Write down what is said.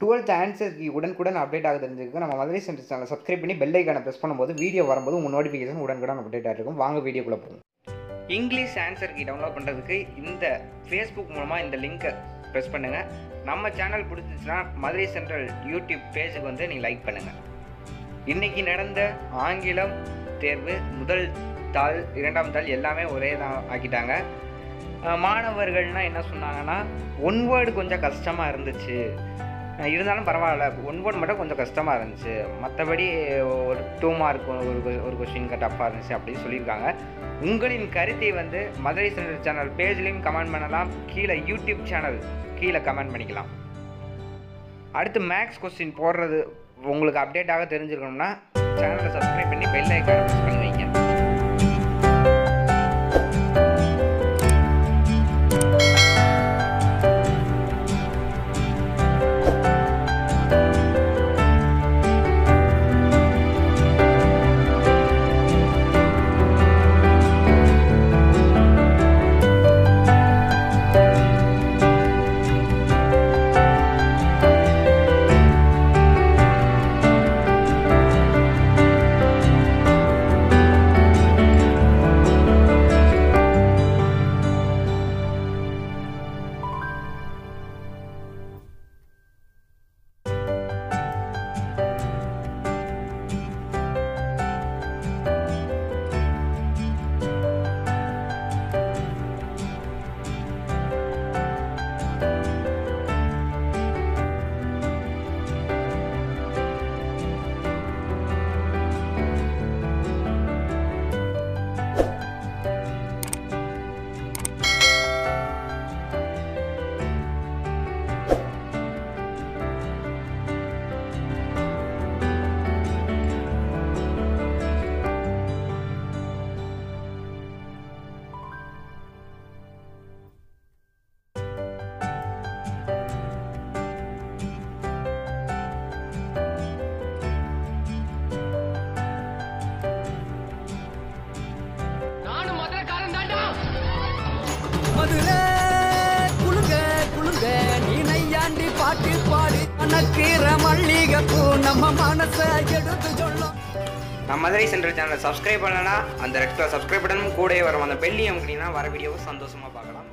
12th answer key உடனுக்குடன் update ஆக தெரிஞ்சுக்க நம்ம மதுரை சென்டர் சேனலை சப்ஸ்கிரைப் பண்ணி பெல் ஐக்கானை ப்ரெஸ் பண்ணும்போது வீடியோ வரும்போது உங்கள் நோட்டிஃபிகேஷன் உடனுக்குடன் அப்டேட் ஆகிருக்கும். வாங்க வீடியோக்குள்ளே போகும். இங்கிலீஷ் ஆன்சர் கீ டவுன்லோட் பண்ணுறதுக்கு இந்த ஃபேஸ்புக் மூலமாக இந்த லிங்க்கை ப்ரெஸ் பண்ணுங்கள். நம்ம சேனல் பிடிச்சிச்சுன்னா மதுரை சென்ட்ரல் யூடியூப் பேஜுக்கு வந்து நீங்கள் லைக் பண்ணுங்கள். இன்றைக்கி நடந்த ஆங்கிலம் தேர்வு முதல் தாள் இரண்டாம் தாள் எல்லாமே ஒரே தான் ஆக்கிட்டாங்க. மாணவர்கள்னால் என்ன சொன்னாங்கன்னா, ஒன் வேர்டு கொஞ்சம் கஷ்டமாக இருந்துச்சு, இருந்தாலும் பரவாயில்ல, ஒன் வேர்டு மட்டும் கொஞ்சம் கஷ்டமாக இருந்துச்சு, மற்றபடி ஒரு 2 மார்க் ஒரு கொஸ்டின் டஃப்பாக இருந்துச்சு அப்படின்னு சொல்லியிருக்காங்க. உங்களின் கருத்தை வந்து மதுரை சென்ட்ரல் சேனல் பேஜ்லேயும் கமெண்ட் பண்ணலாம், கீழே யூடியூப் சேனல் கீழே கமெண்ட் பண்ணிக்கலாம். அடுத்து மேக்ஸ் கொஸ்டின் போடுறது உங்களுக்கு அப்டேட்டாக தெரிஞ்சுக்கணும்னா சேனலை சப்ஸ்கிரைப் பண்ணி பெல் ஐக்கானை ப்ரெஸ் பண்ணி வைங்க. மதுரை குளுங்க குளுங்க நீ நையாண்டி பாட்டு பாடி அனக்கீர மல்லிகைப்பூ நம்ம மனசை எடுத்து சொல்லும். நம்ம மதுரை சென்ட்ரல் சேனலை சப்ஸ்கிரைப் பண்ணலன்னா அந்த ரெட் கலர் சப்ஸ்கிரைப் பட்டனும் கூடவே வரும் அந்த பெல்லையும் அப்படின்னா வர வீடியோவை சந்தோஷமாக பார்க்கலாம்.